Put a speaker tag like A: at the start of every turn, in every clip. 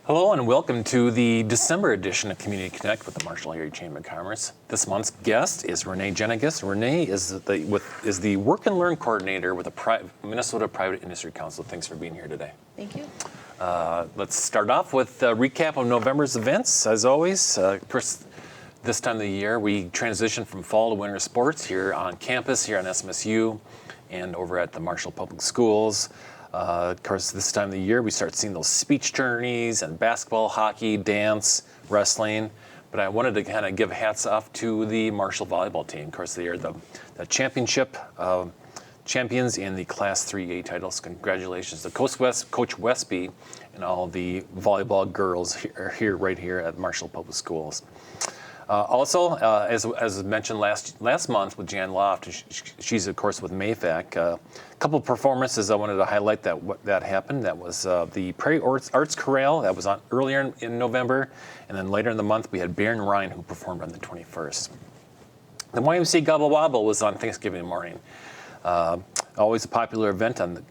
A: Hello and welcome to the December edition of Community Connect with the Marshall Area Chamber of Commerce. This month's guest is Renee Jenniges. Renee is the Work and Learn Coordinator with the Minnesota Private Industry Council. Thanks for being here today.
B: Thank you.
A: Let's start off with a recap of November's events. As always, first, this time of the year, we transition from fall to winter sports here on campus, here on SMSU, and over at the Marshall Public Schools. Of course, this time of the year, we start seeing those speech journeys and basketball, hockey, dance, wrestling. But I wanted to kind of give hats off to the Marshall volleyball team. Of course, they are the championship champions in the Class 3A titles. Congratulations to Coach Westby and all the volleyball girls right here at Marshall Public Schools. Also, as mentioned last month with Jan Loft, she's of course with MAFAC. A couple of performances I wanted to highlight that happened. That was the Prairie Arts Chorale that was on earlier in November, and then later in the month we had Baron Ryan who performed on the 21st. The YMCA Gobble Wobble was on Thanksgiving morning. Always a popular event and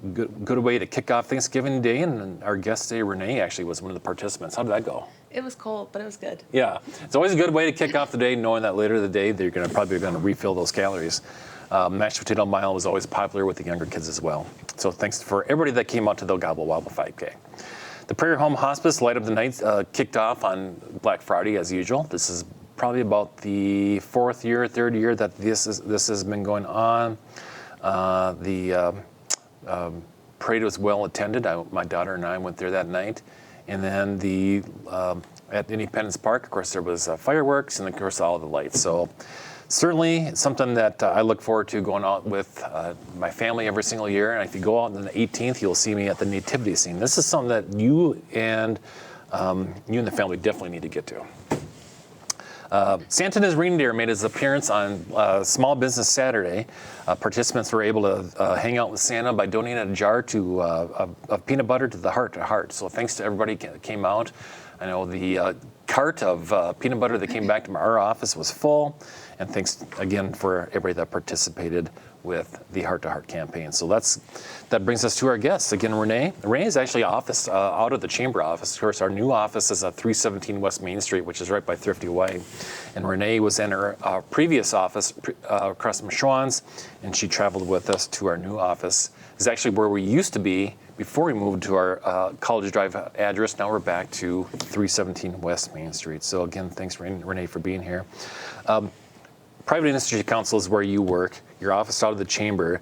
A: good way to kick off Thanksgiving Day, and our guest today, Renee, actually was one of the participants. How did that go?
B: It was cold, but it was good.
A: Yeah, it's always a good way to kick off the day, knowing that later in the day they're probably going to refill those calories. Mashed potato mile was always popular with the younger kids as well. So thanks for everybody that came out to the Gobble Wobble 5K. The Prairie Home Hospice Light Up the Night kicked off on Black Friday as usual. This is probably about the third year that this has been going on. The parade was well attended. My daughter and I went there that night. And then at Independence Park, of course, there was fireworks and, of course, all the lights. So certainly something that I look forward to going out with my family every single year. And if you go out on the 18th, you'll see me at the nativity scene. This is something that you and the family definitely need to get to. Santa and his reindeer made his appearance on Small Business Saturday. Participants were able to hang out with Santa by donating a jar of peanut butter to the Heart to Heart. So thanks to everybody that came out. I know the cart of peanut butter that came back to our office was full. And thanks again for everybody that participated with the Heart to Heart campaign. So that brings us to our guests. Again, Renee. Renee is actually out of the chamber office. Of course, our new office is at 317 West Main Street, which is right by Thrifty Way. And Renee was in her previous office across from Schwann's, and she traveled with us to our new office. It's actually where we used to be before we moved to our College Drive address. Now we're back to 317 West Main Street. So again, thanks, Renee, for being here. Private Industry Council is where you work. Your office out of the chamber.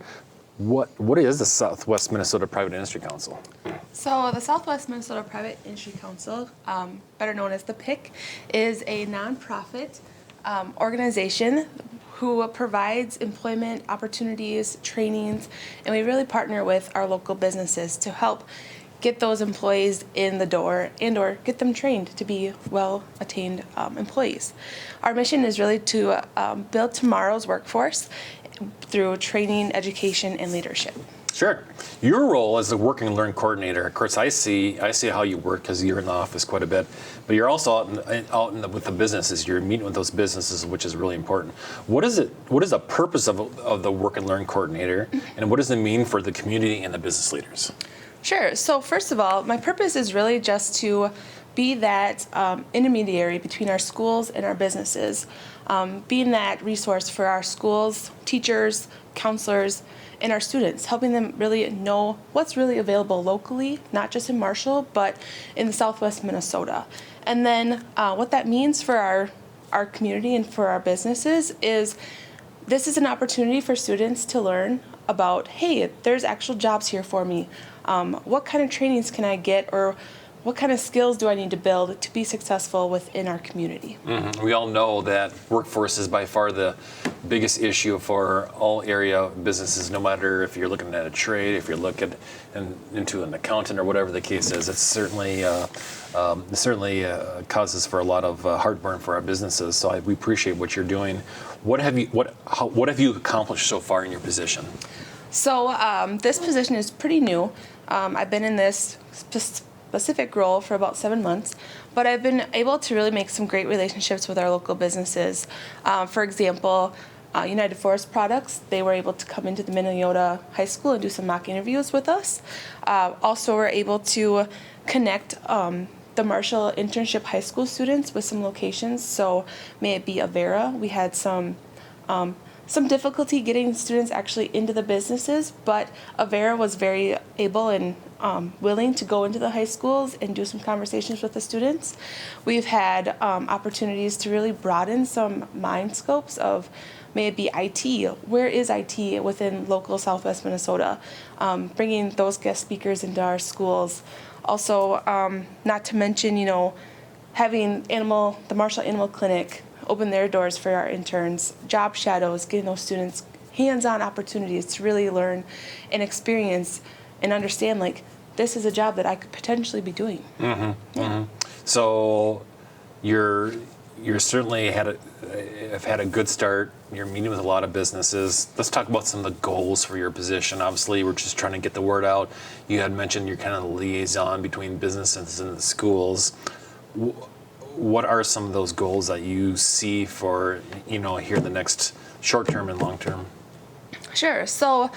A: What is the Southwest Minnesota Private Industry Council?
B: So the Southwest Minnesota Private Industry Council, better known as the PIC, is a nonprofit organization who provides employment opportunities, trainings, and we really partner with our local businesses to help get those employees in the door and/or get them trained to be well-attained employees. Our mission is really to build tomorrow's workforce through training, education, and leadership.
A: Sure. Your role as the Work and Learn Coordinator, of course, I see how you work because you're in the office quite a bit, but you're also with the businesses. You're meeting with those businesses, which is really important. What is the purpose of the Work and Learn Coordinator, and what does it mean for the community and the business leaders?
B: Sure. So first of all, my purpose is really just to be that intermediary between our schools and our businesses, being that resource for our schools, teachers, counselors, and our students, helping them really know what's really available locally, not just in Marshall, but in the Southwest Minnesota. And then what that means for our community and for our businesses is this is an opportunity for students to learn about, hey, there's actual jobs here for me. What kind of trainings can I get, or what kind of skills do I need to build to be successful within our community?
A: Mm-hmm. We all know that workforce is by far the biggest issue for all area businesses, no matter if you're looking at a trade, if you're looking into an accountant or whatever the case is. It's certainly causes for a lot of heartburn for our businesses. So we appreciate what you're doing. What have you accomplished so far in your position?
B: So this position is pretty new. I've been in this specific role for about 7 months, but I've been able to really make some great relationships with our local businesses. For example, United Forest Products, they were able to come into the Minnesota High School and do some mock interviews with us. Also, we're able to connect the Marshall internship high school students with some locations. So may it be Avera. We had some difficulty getting students actually into the businesses, but Avera was very able and willing to go into the high schools and do some conversations with the students. We've had opportunities to really broaden some mind scopes of, may it be IT. Where is IT within local Southwest Minnesota? Bringing those guest speakers into our schools. Also, not to mention, having the Marshall Animal Clinic open their doors for our interns, job shadows, getting those students hands-on opportunities to really learn and experience and understand, like, this is a job that I could potentially be doing.
A: Mm-hmm,
B: Yeah.
A: mm-hmm. So you're certainly have had a good start. You're meeting with a lot of businesses. Let's talk about some of the goals for your position. Obviously, we're just trying to get the word out. You had mentioned you're kind of the liaison between businesses and the schools. What are some of those goals that you see for, here in the next short term and long term?
B: Sure. So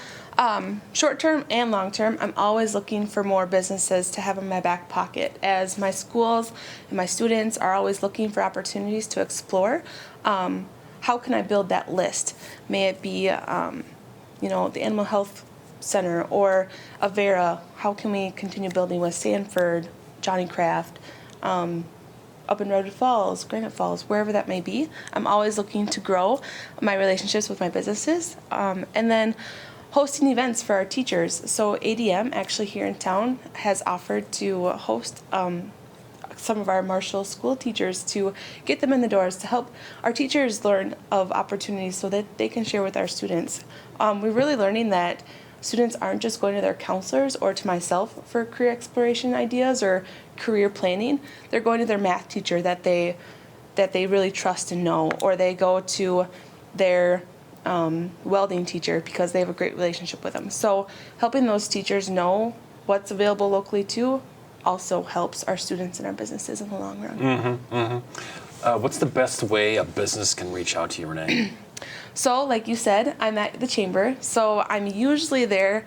B: short term and long term, I'm always looking for more businesses to have in my back pocket, as my schools and my students are always looking for opportunities to explore. How can I build that list? May it be, the Animal Health Center or Avera. How can we continue building with Sanford, Johnny Craft, up in Redwood Falls, Granite Falls, wherever that may be. I'm always looking to grow my relationships with my businesses. And then hosting events for our teachers. So ADM, actually here in town, has offered to host some of our Marshall school teachers to get them in the doors to help our teachers learn of opportunities so that they can share with our students. We're really learning that students aren't just going to their counselors or to myself for career exploration ideas or career planning. They're going to their math teacher that they really trust and know, or they go to their welding teacher because they have a great relationship with them. So helping those teachers know what's available locally too also helps our students and our businesses in the long run.
A: Mm-hmm, mm-hmm. What's the best way a business can reach out to you, Renee?
B: So, like you said, I'm at the chamber, so I'm usually there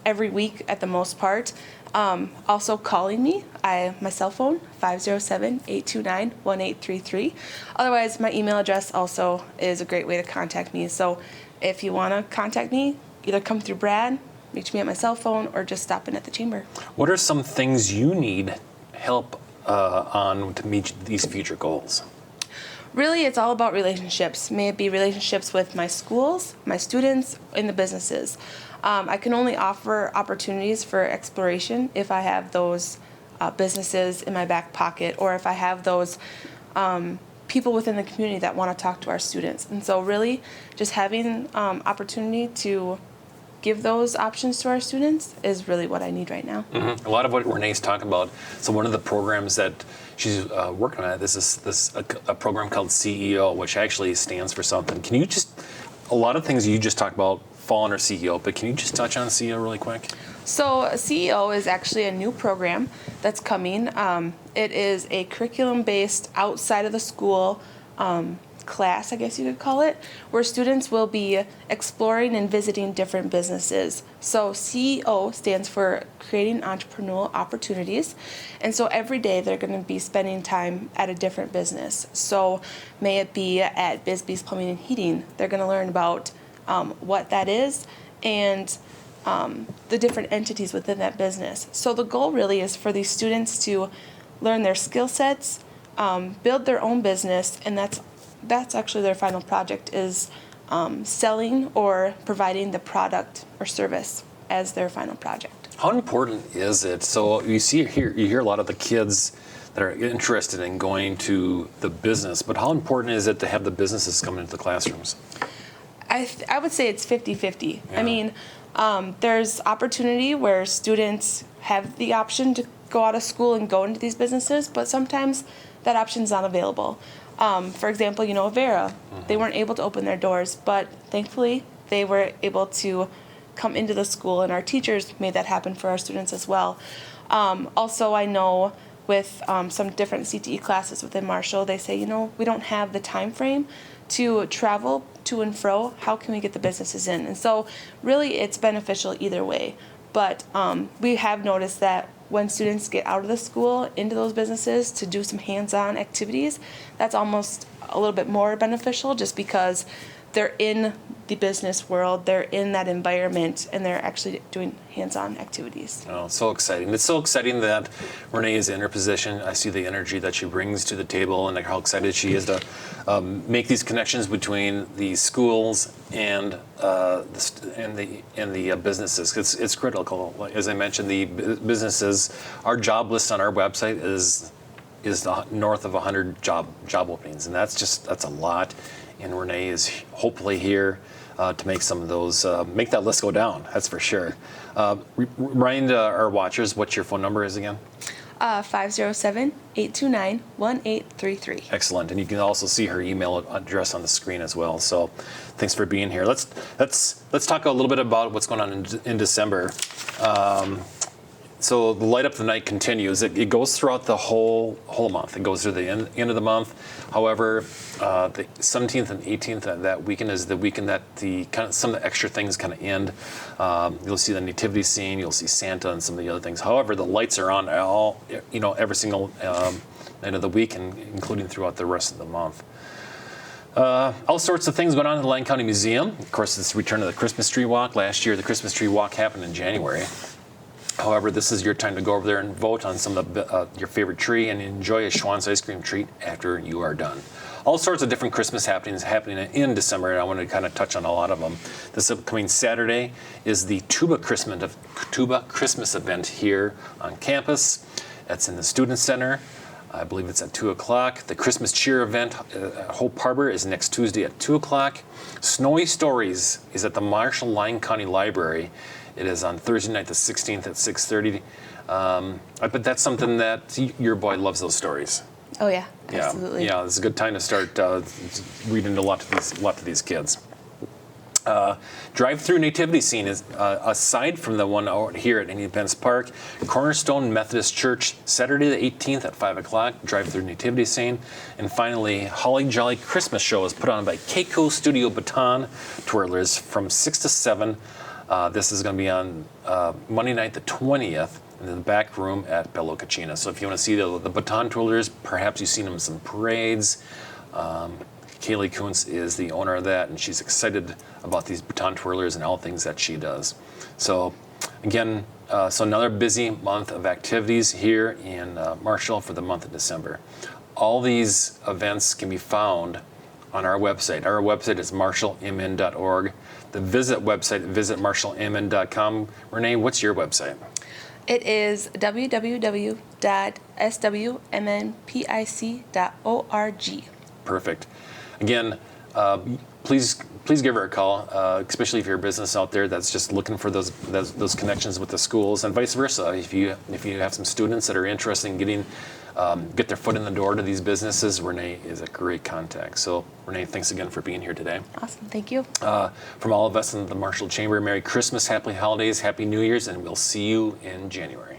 B: every week at the most part. Also calling me, my cell phone, 507-829-1833. Otherwise, my email address also is a great way to contact me. So if you want to contact me, either come through Brad, reach me at my cell phone, or just stop in at the chamber.
A: What are some things you need help on to meet these future goals?
B: Really, it's all about relationships. May it be relationships with my schools, my students, and the businesses. I can only offer opportunities for exploration if I have those businesses in my back pocket, or if I have those people within the community that want to talk to our students. And so really, just having opportunity to give those options to our students is really what I need right now.
A: Mm-hmm. A lot of what Renee's talking about. So one of the programs that she's working on, this a program called CEO, which actually stands for something. Can you a lot of things you just talked about fall under CEO, but can you just touch on CEO really quick?
B: So CEO is actually a new program that's coming. It is a curriculum-based, outside of the school class, I guess you could call it, where students will be exploring and visiting different businesses. So CEO stands for Creating Entrepreneurial Opportunities. And so every day they're going to be spending time at a different business. So may it be at Bisbee's Plumbing and Heating, they're going to learn about what that is and the different entities within that business. So the goal really is for these students to learn their skill sets, build their own business, and that's actually their final project, is selling or providing the product or service as their final project.
A: How important is it? So you hear a lot of the kids that are interested in going to the business, but how important is it to have the businesses come into the classrooms?
B: I would say it's 50-50.
A: Yeah.
B: I mean, there's opportunity where students have the option to go out of school and go into these businesses, but sometimes that option's not available. For example, Avera, they weren't able to open their doors, but thankfully they were able to come into the school, and our teachers made that happen for our students as well. Also, I know with some different CTE classes within Marshall, they say, we don't have the time frame to travel to and fro. How can we get the businesses in? And so really it's beneficial either way. But we have noticed that when students get out of the school into those businesses to do some hands-on activities, that's almost a little bit more beneficial just because they're in the business world, they're in that environment, and they're actually doing hands-on activities.
A: Oh, so exciting. It's so exciting that Renee is in her position. I see the energy that she brings to the table and how excited she is to make these connections between the schools and the businesses. It's critical. Like, as I mentioned, the businesses, our job list on our website is north of 100 job openings, and that's a lot. And Renee is hopefully here to make some of those, make that list go down, that's for sure. Remind our watchers what your phone number is again.
B: 507-829-1833.
A: Excellent, and you can also see her email address on the screen as well. So, thanks for being here. Let's talk a little bit about what's going on in December. So the Light Up the Night continues. It goes throughout the whole month. It goes through the end of the month. However, the 17th and 18th that weekend is the weekend that some of the extra things kind of end. You'll see the nativity scene. You'll see Santa and some of the other things. However, the lights are on every single night of the week, and including throughout the rest of the month. All sorts of things going on in the Lyon County Museum. Of course, it's the return of the Christmas tree walk. Last year, the Christmas tree walk happened in January. However, this is your time to go over there and vote on some of your favorite tree and enjoy a Schwann's ice cream treat after you are done. All sorts of different Christmas happenings happening in December, and I want to kind of touch on a lot of them. This upcoming Saturday is the Tuba Christmas event here on campus. That's in the Student Center. I believe it's at 2 o'clock. The Christmas Cheer event at Hope Harbor is next Tuesday at 2 o'clock. Snowy Stories is at the Marshall Lyon County Library. It is on Thursday night, the 16th at 6:30. But that's something that your boy loves those stories.
B: Oh yeah, absolutely.
A: Yeah, it's a good time to start reading a lot to these kids. Drive-through nativity scene is aside from the one out here at Independence Park, Cornerstone Methodist Church, Saturday the 18th at 5 o'clock, drive-through nativity scene. And finally, Holly Jolly Christmas show is put on by Keiko Studio Baton Twirlers from 6 to 7. This is going to be on Monday night the 20th in the back room at Bella Cucina. So if you want to see the Baton Twirlers, perhaps you've seen them in some parades. Kaylee Kuntz is the owner of that, and she's excited about these Baton Twirlers and all things that she does. So again, so another busy month of activities here in Marshall for the month of December. All these events can be found on our website. Our website is marshallmn.org. The visit website, visitmarshallmn.com. Renee, what's your website?
B: It is www.swmnpic.org.
A: Perfect. Again, please give her a call, especially if you're a business out there that's just looking for those connections with the schools, and vice versa. If you have some students that are interested in get their foot in the door to these businesses, Renee is a great contact. So Renee, thanks again for being here today.
B: Awesome, thank you.
A: From all of us in the Marshall Chamber, Merry Christmas, Happy Holidays, Happy New Year's, and we'll see you in January.